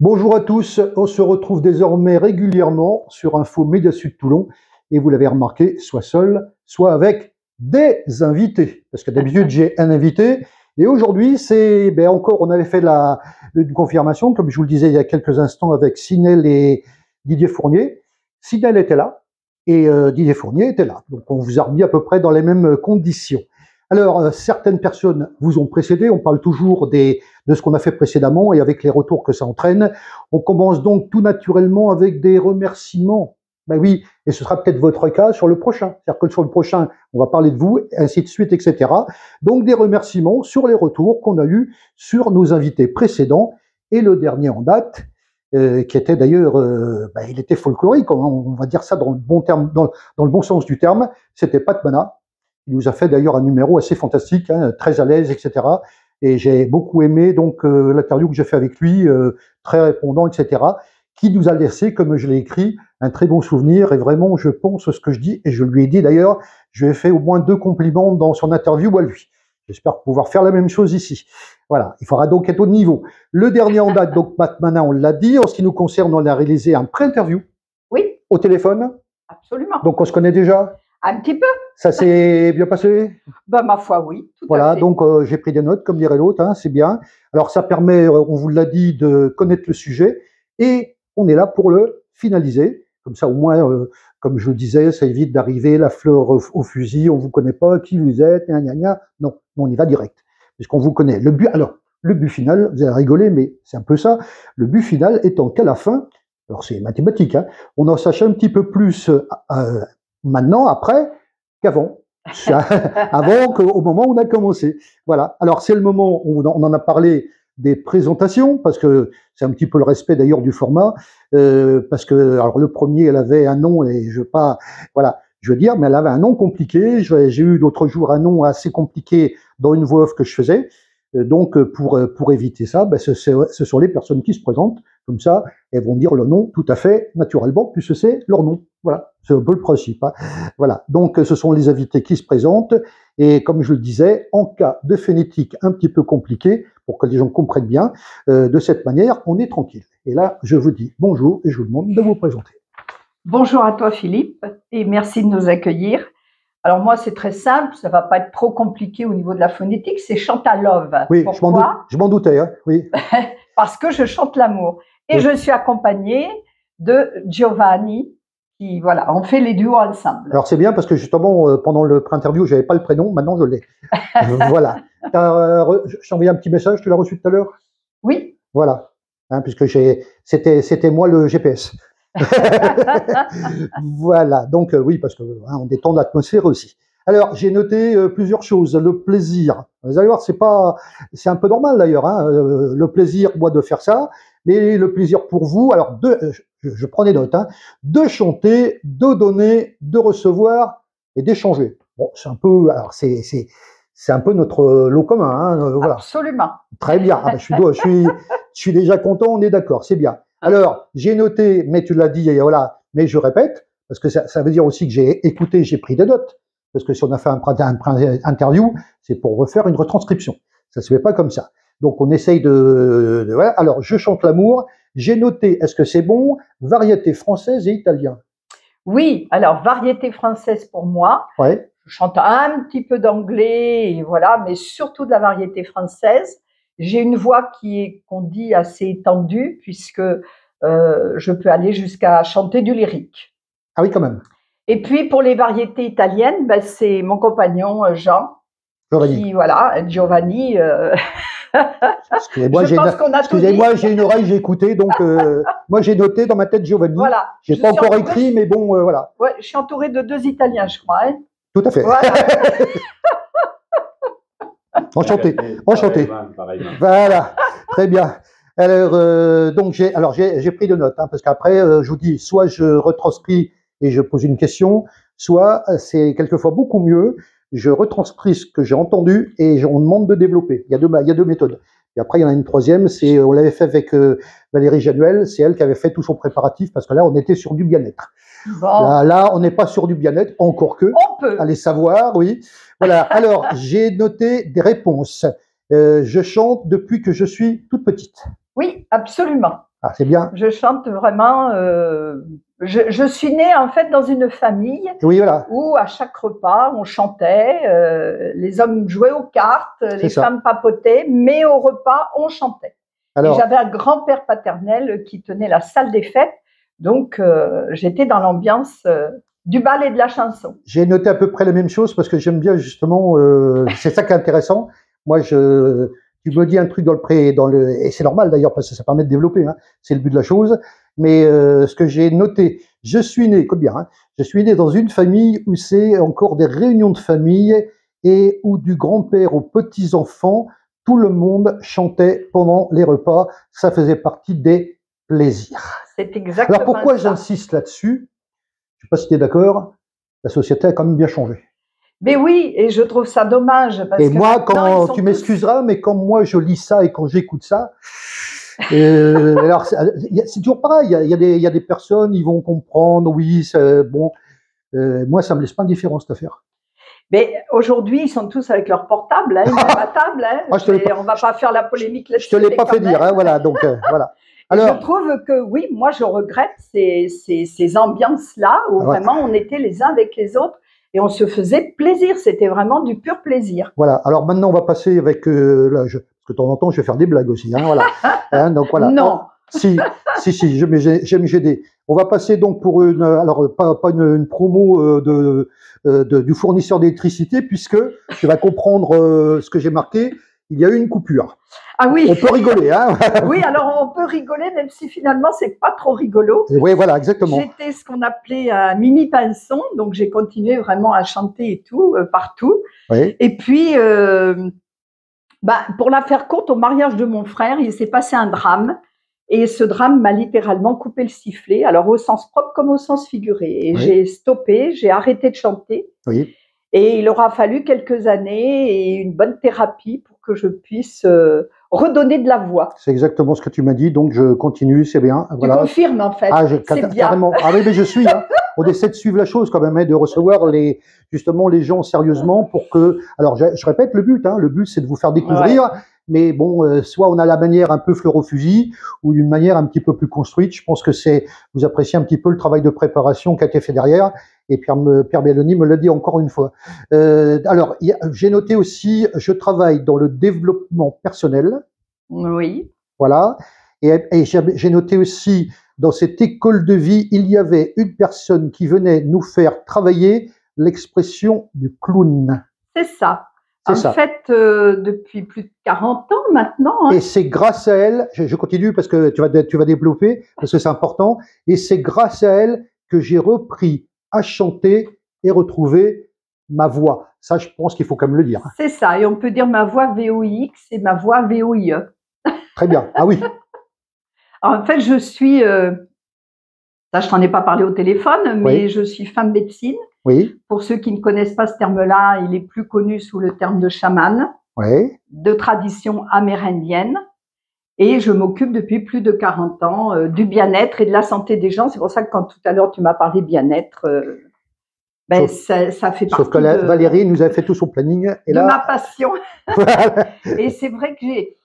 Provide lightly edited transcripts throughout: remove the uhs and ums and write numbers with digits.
Bonjour à tous, on se retrouve désormais régulièrement sur Info Média Sud Toulon et vous l'avez remarqué, soit seul, soit avec des invités. Parce que d'habitude j'ai un invité et aujourd'hui c'est encore, on avait fait une confirmation, comme je vous le disais il y a quelques instants avec Sinel et Didier Fournier. Sinel était là et Didier Fournier était là. Donc on vous a remis à peu près dans les mêmes conditions. Alors, certaines personnes vous ont précédé, on parle toujours de ce qu'on a fait précédemment et avec les retours que ça entraîne. On commence donc tout naturellement avec des remerciements. Ben oui, et ce sera peut-être votre cas sur le prochain. C'est-à-dire que sur le prochain, on va parler de vous, ainsi de suite, etc. Donc des remerciements sur les retours qu'on a eus sur nos invités précédents. Et le dernier en date, qui était d'ailleurs, il était folklorique, on va dire ça dans le bon terme, dans le bon sens du terme, c'était Pat Mana. Il nous a fait d'ailleurs un numéro assez fantastique, hein, très à l'aise, etc. Et j'ai beaucoup aimé donc l'interview que j'ai fait avec lui, très répondant, etc. Qui nous a laissé, comme je l'ai écrit, un très bon souvenir. Et vraiment, je pense ce que je dis, et je lui ai dit d'ailleurs, je lui ai fait au moins 2 compliments dans son interview à lui. J'espère pouvoir faire la même chose ici. Voilà, il faudra donc être au niveau. Le dernier en date, donc Pat Mana, on l'a dit. En ce qui nous concerne, on a réalisé un pré-interview. Oui. Au téléphone. Absolument. Donc on se connaît déjà. Un petit peu. Ça s'est bien passé? Ben, ma foi, oui. Tout voilà, à fait. donc j'ai pris des notes, comme dirait l'autre, hein, c'est bien. Alors ça permet, on vous l'a dit, de connaître le sujet et on est là pour le finaliser. Comme ça, au moins, comme je le disais, ça évite d'arriver la fleur au fusil, on vous connaît pas, qui vous êtes, gna gna gna. Non, on y va direct, puisqu'on vous connaît. Le but final, vous allez rigoler, mais c'est un peu ça. Le but final étant qu'à la fin, alors c'est mathématique, hein, on en sache un petit peu plus maintenant, après, qu'avant. Avant qu'au moment où on a commencé. Voilà. Alors, c'est le moment où on en a parlé des présentations, parce que c'est un petit peu le respect d'ailleurs du format, parce que, alors, le premier, elle avait un nom, et je veux pas, voilà, je veux dire, mais elle avait un nom compliqué. J'ai eu l'autre jour un nom assez compliqué dans une voix off que je faisais. Donc, pour éviter ça, ce sont les personnes qui se présentent. Comme ça, elles vont dire le nom tout à fait naturellement, puisque c'est leur nom. Voilà, c'est un peu le principe. Hein. Voilà, donc ce sont les invités qui se présentent. Et comme je le disais, en cas de phonétique un petit peu compliqué, pour que les gens comprennent bien, de cette manière, on est tranquille. Et là, je vous dis bonjour et je vous demande de vous présenter. Bonjour à toi, Philippe, et merci de nous accueillir. Alors moi, c'est très simple, ça ne va pas être trop compliqué au niveau de la phonétique, c'est Chantalove. Oui, je m'en doutais, hein, oui. Parce que je chante l'amour. Et oui. Je suis accompagnée de Giovanni, qui, voilà, on fait les duos ensemble. Alors c'est bien parce que justement, pendant le pré-interview, je n'avais pas le prénom, maintenant je l'ai. Voilà. Je t'ai envoyé un petit message, tu l'as reçu tout à l'heure? Oui. Voilà, hein, puisque c'était moi le GPS. Voilà, donc oui, parce que hein, on détend l'atmosphère aussi. Alors, j'ai noté plusieurs choses. Le plaisir. Vous allez voir, c'est un peu normal d'ailleurs. Hein, le plaisir, moi, de faire ça, mais le plaisir pour vous. Alors, je prends des notes. Hein, de chanter, de donner, de recevoir et d'échanger. Bon, c'est un peu. Alors, c'est un peu notre lot commun. Hein, voilà. Absolument. Très bien. Ah, ben, je suis déjà content. On est d'accord. C'est bien. Alors, j'ai noté, mais tu l'as dit, et voilà. Mais je répète, parce que ça veut dire aussi que j'ai écouté, j'ai pris des notes. Parce que si on a fait un interview, c'est pour refaire une retranscription. Ça se fait pas comme ça. Donc on essaye voilà. Alors je chante l'amour. J'ai noté, est-ce que c'est bon? Variété française et italien. Oui, alors variété française pour moi. Ouais. Je chante un petit peu d'anglais, et voilà, mais surtout de la variété française. J'ai une voix qu'on dit assez étendue, puisque je peux aller jusqu'à chanter du lyrique. Ah oui, quand même. Et puis, pour les variétés italiennes, c'est mon compagnon Jean, Giovanni. Giovanni. Excusez-moi, j'ai une oreille, j'ai écouté, donc moi j'ai noté dans ma tête Giovanni. Voilà. J'ai pas encore écrit, mais bon, voilà. Ouais, je suis entourée de 2 Italiens, je crois. Hein. Tout à fait. Voilà. Enchanté, enchanté. Pareillement. Voilà, très bien. Alors, donc j'ai pris de notes, hein, parce qu'après, je vous dis, soit je retranscris et je pose une question, soit c'est quelquefois beaucoup mieux, je retranscris ce que j'ai entendu et on demande de développer. Il y a deux méthodes. Et après, il y en a une troisième, on l'avait fait avec Valérie Januel, c'est elle qui avait fait tout son préparatif, parce que là, on était sur du bien-être. Bon. Là, on n'est pas sur du bien-être, encore que. On peut. Allez savoir, oui. Voilà, alors, j'ai noté des réponses. Je chante depuis que je suis toute petite. Oui, absolument. Ah, c'est bien. Je chante vraiment. Je suis née en fait dans une famille Oui, voilà. où à chaque repas on chantait. Les hommes jouaient aux cartes, les femmes papotaient, mais au repas on chantait. Alors, et j'avais un grand-père paternel qui tenait la salle des fêtes, donc j'étais dans l'ambiance du bal et de la chanson. J'ai noté à peu près la même chose parce que j'aime bien justement. C'est ça qui est intéressant. Moi, tu me dis un truc et c'est normal d'ailleurs parce que ça permet de développer, hein, c'est le but de la chose. Mais ce que j'ai noté, je suis né, écoute bien, hein, je suis né dans une famille où c'est encore des réunions de famille et où du grand-père aux petits-enfants, tout le monde chantait pendant les repas. Ça faisait partie des plaisirs. C'est exactement ça. Alors pourquoi j'insiste là-dessus? Je ne sais pas si tu es d'accord, la société a quand même bien changé. Mais oui, et je trouve ça dommage. Parce et que moi, quand tu m'excuseras, mais quand moi je lis ça et quand j'écoute ça, alors c'est toujours pareil. Il y a des personnes, ils vont comprendre. Oui, bon. Moi, ça me laisse pas indifférent cette affaire. Mais aujourd'hui, ils sont tous avec leur portable, hein, à table. Hein, on va pas faire la polémique là-dessus. Je te l'ai pas fait dire, hein, voilà. Donc voilà. Alors, je trouve que oui, moi je regrette ces ambiances-là où vraiment on était les uns avec les autres. Et on se faisait plaisir, c'était vraiment du pur plaisir. Voilà, alors maintenant on va passer avec, parce que de temps en temps je vais faire des blagues aussi, hein, voilà. Hein, donc voilà. Non. Si, j'aime GD. On va passer donc pour alors pas une promo du fournisseur d'électricité, puisque tu vas comprendre ce que j'ai marqué, il y a eu une coupure. Ah oui. On peut rigoler, hein. Oui, alors on peut rigoler, même si finalement c'est pas trop rigolo. Oui, voilà, exactement. J'étais ce qu'on appelait un Mimi Pinson, donc j'ai continué vraiment à chanter et tout, partout. Oui. Et puis, pour la faire courte, au mariage de mon frère, il s'est passé un drame. Et ce drame m'a littéralement coupé le sifflet, alors au sens propre comme au sens figuré. Et j'ai stoppé, j'ai arrêté de chanter. Oui. Et il aura fallu quelques années et une bonne thérapie pour que je puisse redonner de la voix. C'est exactement ce que tu m'as dit, donc je continue, c'est bien. Voilà. Tu confirmes en fait, c'est bien. Carrément. Ah oui, mais je suis, hein. On essaie de suivre la chose quand même, hein, de recevoir justement les gens sérieusement pour que... Alors je répète le but, hein, le but c'est de vous faire découvrir, mais bon, soit on a la manière un peu fleur au fusil, ou d'une manière un petit peu plus construite. Je pense que vous appréciez un petit peu le travail de préparation qui a été fait derrière. Et Pierre Belloni me l'a dit encore une fois. Alors, j'ai noté aussi, je travaille dans le développement personnel. Oui. Voilà. Et j'ai noté aussi, dans cette école de vie, il y avait une personne qui venait nous faire travailler l'expression du clown. C'est ça. En fait, depuis plus de 40 ans maintenant. Hein. Et c'est grâce à elle, je continue parce que tu vas développer, parce que c'est important, et c'est grâce à elle que j'ai repris à chanter et retrouver ma voix. Ça, je pense qu'il faut quand même le dire. C'est ça, et on peut dire ma voix VOIX et ma voix VOIE. Très bien, ah oui. Alors, en fait, je suis, ça je t'en ai pas parlé au téléphone, mais je suis femme médecine. Oui. Pour ceux qui ne connaissent pas ce terme-là, il est plus connu sous le terme de chaman, de tradition amérindienne. Et je m'occupe depuis plus de 40 ans du bien-être et de la santé des gens. C'est pour ça que quand tout à l'heure tu m'as parlé bien-être, ça fait partie sauf que Valérie nous a fait tout son planning. Et de ma passion. Et c'est vrai que j'ai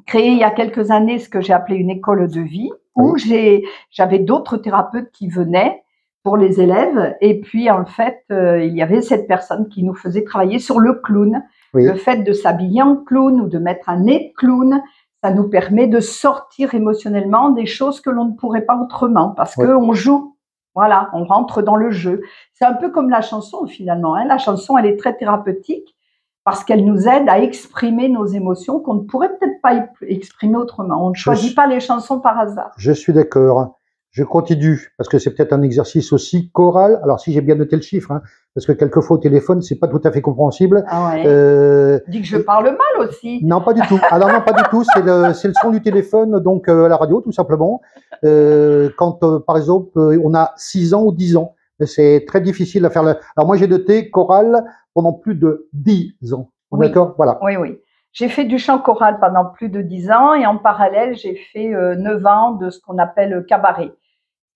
créé il y a quelques années ce que j'ai appelé une école de vie, où j'avais d'autres thérapeutes qui venaient pour les élèves. Et puis en fait, il y avait cette personne qui nous faisait travailler sur le clown. Le fait de s'habiller en clown ou de mettre un nez de clown, ça nous permet de sortir émotionnellement des choses que l'on ne pourrait pas autrement, parce qu'on joue, voilà, on rentre dans le jeu. C'est un peu comme la chanson finalement, hein. La chanson, elle est très thérapeutique parce qu'elle nous aide à exprimer nos émotions qu'on ne pourrait peut-être pas exprimer autrement. On ne choisit pas les chansons par hasard. Je suis d'accord. Je continue, parce que c'est peut-être un exercice aussi choral. Alors, si j'ai bien noté le chiffre, hein, parce que quelquefois au téléphone, c'est pas tout à fait compréhensible. Ah ouais. Dis que je parle mal aussi. Non, pas du tout. Alors non, pas du tout. C'est le son du téléphone, donc à la radio, tout simplement. Quand, par exemple, on a 6 ans ou 10 ans, c'est très difficile à faire. Alors moi, j'ai noté choral pendant plus de 10 ans. D'accord, voilà. Oui, oui. J'ai fait du chant choral pendant plus de 10 ans et en parallèle, j'ai fait 9 ans de ce qu'on appelle cabaret.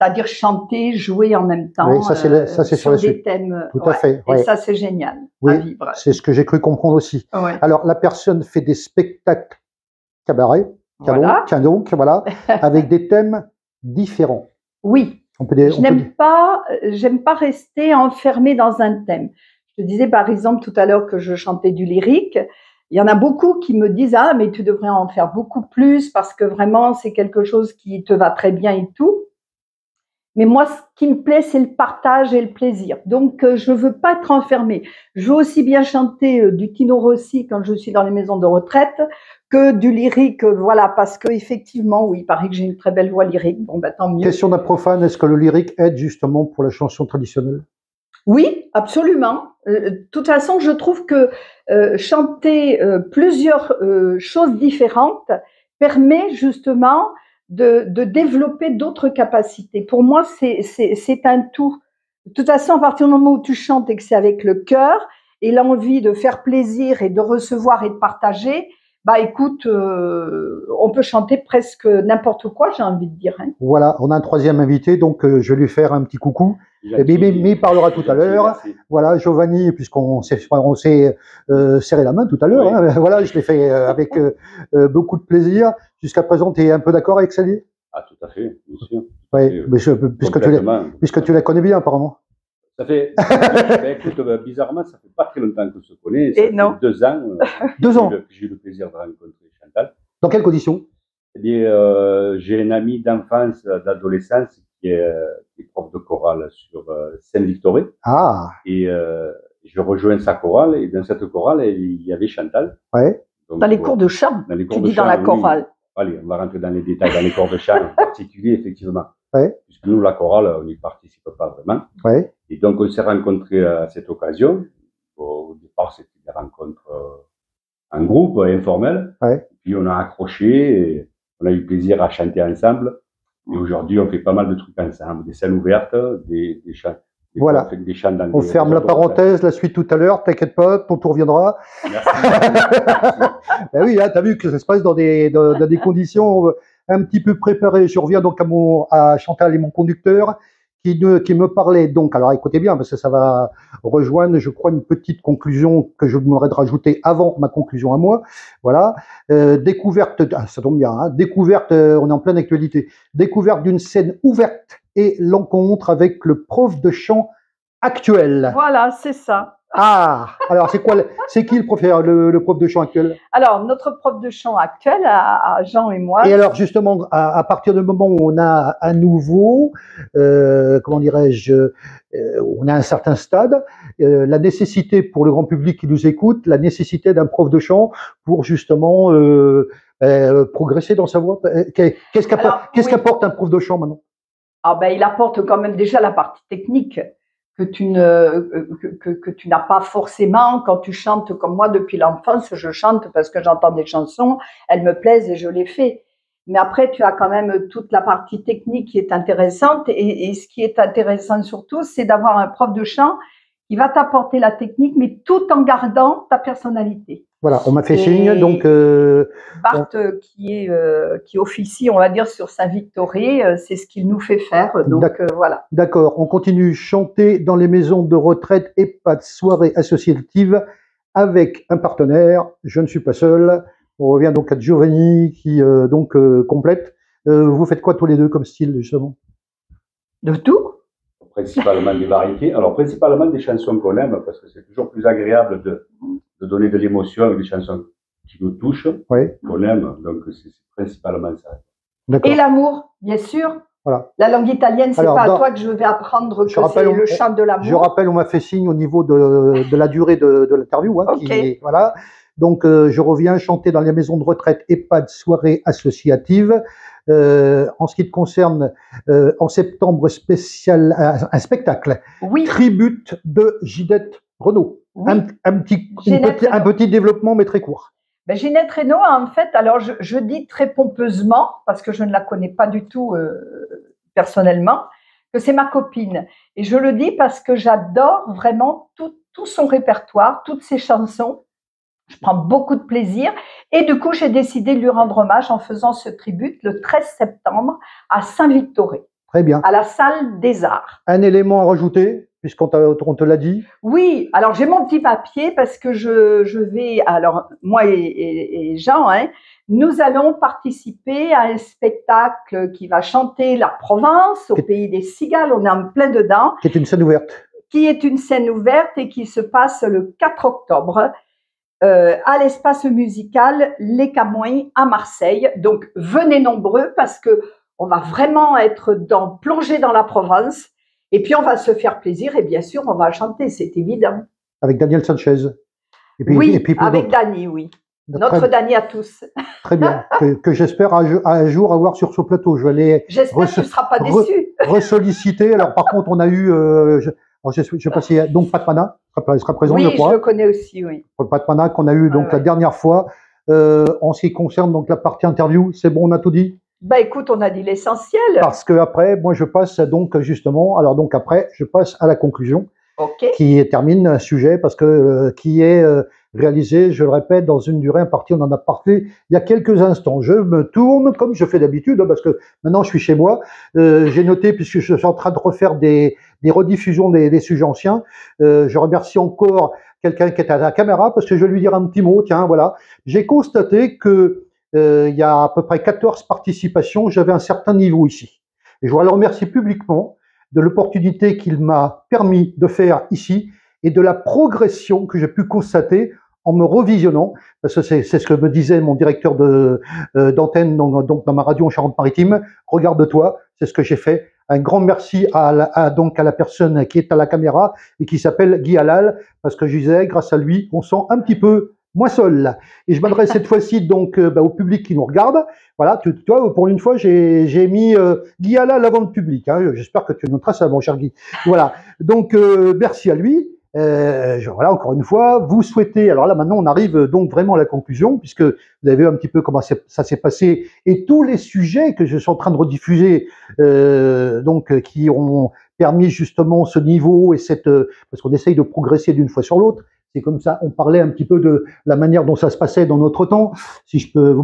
C'est-à-dire chanter, jouer en même temps. Oui, ça c'est sur des thèmes. Tout à fait. Et ça, c'est génial à vivre. C'est ce que j'ai cru comprendre aussi. Alors, la personne fait des spectacles cabaret. Voilà. Tiens donc, voilà, avec des thèmes différents. Oui. J'aime pas rester enfermée dans un thème. Je te disais par exemple tout à l'heure que je chantais du lyrique. Il y en a beaucoup qui me disent ah mais tu devrais en faire beaucoup plus parce que vraiment c'est quelque chose qui te va très bien et tout. Mais moi, ce qui me plaît, c'est le partage et le plaisir. Donc, je veux pas être enfermée. Je veux aussi bien chanter du Tino Rossi quand je suis dans les maisons de retraite que du lyrique, voilà, parce que effectivement, oui, il paraît que j'ai une très belle voix lyrique. Bon, bah, tant mieux. Question d'un profane, est-ce que le lyrique aide justement pour la chanson traditionnelle? Oui, absolument. De toute façon, je trouve que chanter plusieurs choses différentes permet justement de développer d'autres capacités. Pour moi, c'est un tout. De toute façon, à partir du moment où tu chantes et que c'est avec le cœur et l'envie de faire plaisir et de recevoir et de partager, bah écoute, on peut chanter presque n'importe quoi, j'ai envie de dire. Hein. Voilà, on a un troisième invité, donc je vais lui faire un petit coucou. Mais il parlera tout à l'heure. Voilà, Giovanni, puisqu'on s'est serré la main tout à l'heure. Oui. Hein, voilà, je l'ai fait avec beaucoup de plaisir. Jusqu'à présent, tu es un peu d'accord avec Sally? Ah, tout à fait, bien sûr. Oui, puisque tu la connais bien, apparemment. Ça fait, ben, écoute, bizarrement, ça fait pas très longtemps qu'on se connaît. Ça fait 2 ans. 2 ans. J'ai eu le plaisir de rencontrer Chantal. Dans quelles conditions? J'ai un ami d'enfance, d'adolescence qui est prof de chorale sur Saint-Victoré. Ah. Et je rejoins sa chorale, et dans cette chorale, il y avait Chantal. Ouais. Donc, dans les cours de chant, dans les cours tu de dis chant, dans la chorale. Oui. Allez, on va rentrer dans les détails, dans les cours de chant en particulier, effectivement. Ouais. Puisque nous, la chorale, on n'y participe pas vraiment. Ouais. Et donc, on s'est rencontrés à cette occasion. Au départ, c'était des rencontres en groupe, informelles. Ouais. Puis, on a accroché, et on a eu plaisir à chanter ensemble. Et aujourd'hui, on fait pas mal de trucs ensemble, des scènes ouvertes, des chants. Voilà. Des chants dans on ferme la parenthèse, la suite tout à l'heure, t'inquiète pas, ton tour viendra. Merci. Ben oui, hein, t'as vu que ça se passe dans des conditions un petit peu préparées. Je reviens donc à Chantal et mon conducteur qui me parlait donc, alors écoutez bien, parce que ça va rejoindre, je crois, une petite conclusion que je m'aurais de rajouter avant ma conclusion à moi. Voilà. Découverte, ça tombe bien, hein, découverte, on est en pleine actualité, découverte d'une scène ouverte et l'encontre avec le prof de chant actuel. Voilà, c'est ça. Ah, alors c'est qui le prof de chant actuel? Alors, notre prof de chant actuel, à Jean et moi. Et alors, justement, à partir du moment où on a un nouveau, comment dirais-je, on a un certain stade, la nécessité pour le grand public qui nous écoute, la nécessité d'un prof de chant pour justement progresser dans sa voix. Qu'est-ce qu'apporte un prof de chant maintenant? Ah ben, il apporte quand même déjà la partie technique que tu n'as pas forcément quand tu chantes comme moi depuis l'enfance. Je chante parce que j'entends des chansons, elles me plaisent et je les fais. Mais après, tu as quand même toute la partie technique qui est intéressante. Et ce qui est intéressant surtout, c'est d'avoir un prof de chant qui va t'apporter la technique, mais tout en gardant ta personnalité. Voilà, on m'a fait signe, donc... Bart, qui officie, on va dire, sur Saint-Victoré, c'est ce qu'il nous fait faire, donc voilà. D'accord, on continue. Chanter dans les maisons de retraite et pas de soirée associative avec un partenaire. Je ne suis pas seul. On revient donc à Giovanni qui complète. Vous faites quoi tous les deux comme style, justement? De tout. Principalement des variétés. Alors, principalement des chansons qu'on aime, parce que c'est toujours plus agréable de donner de l'émotion avec des chansons qui nous touchent, qu'on aime. Donc, c'est principalement ça. Et l'amour, bien sûr. Voilà. La langue italienne, c'est pas à toi que je vais apprendre que c'est le chant de l'amour. Je rappelle, on m'a fait signe au niveau de la durée de l'interview. Hein, okay. Voilà. Donc, je reviens chanter dans les maisons de retraite et pas de soirée associative. En ce qui te concerne, en septembre, un spectacle. Oui. Tribute de Ginette Renaud. Oui. Un petit développement, mais très court. Ben, Ginette Renaud, en fait, alors je dis très pompeusement, parce que je ne la connais pas du tout personnellement, que c'est ma copine. Et je le dis parce que j'adore vraiment tout son répertoire, toutes ses chansons. Je prends beaucoup de plaisir. Et du coup, j'ai décidé de lui rendre hommage en faisant ce tribut le 13 septembre à Saint-Victoré. Très bien. À la salle des Arts. Un élément à rajouter, puisqu'on te l'a dit? Oui, alors j'ai mon petit papier parce que je vais, alors moi et Jean, hein, nous allons participer à un spectacle qui va chanter la Provence, au pays des cigales, on est en plein dedans. Qui est une scène ouverte. Qui est une scène ouverte et qui se passe le 4 octobre à l'espace musical Les Camoins à Marseille. Donc, venez nombreux parce que on va vraiment être plongé dans la Provence et puis on va se faire plaisir et bien sûr, on va chanter, c'est évident. Avec Daniel Sanchez. Et puis, avec Dany, oui. Notre Dany à tous. Très bien. que j'espère un jour avoir sur ce plateau. J'espère que tu ne seras pas déçu. Ressolliciter. Alors, par contre, on a eu... je sais pas si donc Pat Mana sera présent, oui, je crois. Oui, je le connais aussi, oui. Pat Mana qu'on a eu donc la dernière fois. En ce qui concerne donc la partie interview, c'est bon, on a tout dit? Bah écoute, on a dit l'essentiel. Parce que après, moi je passe donc justement, alors donc après, je passe à la conclusion, qui termine un sujet parce que qui est réalisé, je le répète, dans une durée impartie. On en a parlé il y a quelques instants. Je me tourne comme je fais d'habitude, parce que maintenant je suis chez moi. J'ai noté, puisque je suis en train de refaire des rediffusions des sujets anciens. Je remercie encore quelqu'un qui est à la caméra, parce que je vais lui dire un petit mot. Tiens, voilà. J'ai constaté que il y a à peu près 14 participations, j'avais un certain niveau ici. Et je voudrais le remercier publiquement de l'opportunité qu'il m'a permis de faire ici et de la progression que j'ai pu constater en me revisionnant, parce que c'est ce que me disait mon directeur d'antenne donc dans ma radio en Charente-Maritime. Regarde-toi, c'est ce que j'ai fait. Un grand merci à la personne qui est à la caméra et qui s'appelle Guy Halal, parce que je disais, grâce à lui, on sent un petit peu moins seul. Et je m'adresse cette fois-ci donc au public qui nous regarde. Voilà, tu vois, pour une fois, j'ai mis Guy Halal avant le public. Hein. J'espère que tu noteras ça, mon cher Guy. Voilà, donc merci à lui. Voilà, encore une fois, vous souhaitez, alors là maintenant on arrive donc vraiment à la conclusion, puisque vous avez vu un petit peu comment ça s'est passé, et tous les sujets que je suis en train de rediffuser, donc qui ont permis justement ce niveau et parce qu'on essaye de progresser d'une fois sur l'autre. C'est comme ça, on parlait un petit peu de la manière dont ça se passait dans notre temps, si je peux vous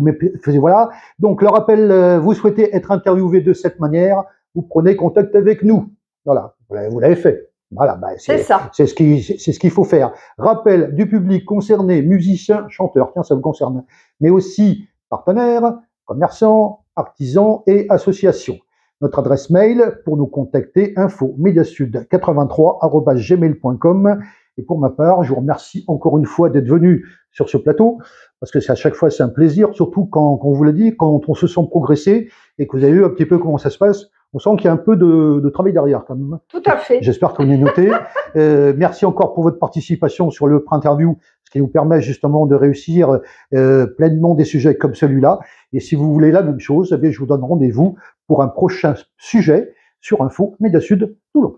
voilà. Donc le rappel, vous souhaitez être interviewé de cette manière, vous prenez contact avec nous. Voilà, vous l'avez fait. Voilà, c'est ça. C'est ce qu'il faut faire. Rappel du public concerné, musiciens, chanteurs, tiens, ça vous concerne, mais aussi partenaires, commerçants, artisans et associations. Notre adresse mail pour nous contacter, info-mediasud83@gmail.com. Et pour ma part, je vous remercie encore une fois d'être venu sur ce plateau, parce que à chaque fois c'est un plaisir, surtout quand on vous l'a dit, quand on se sent progresser et que vous avez vu un petit peu comment ça se passe. On sent qu'il y a un peu de travail derrière quand même. Tout à fait. J'espère que vous l'avez noté. Merci encore pour votre participation sur le pré-interview, ce qui nous permet justement de réussir pleinement des sujets comme celui-là. Et si vous voulez la même chose, eh bien, je vous donne rendez-vous pour un prochain sujet sur Info Média Sud Toulon.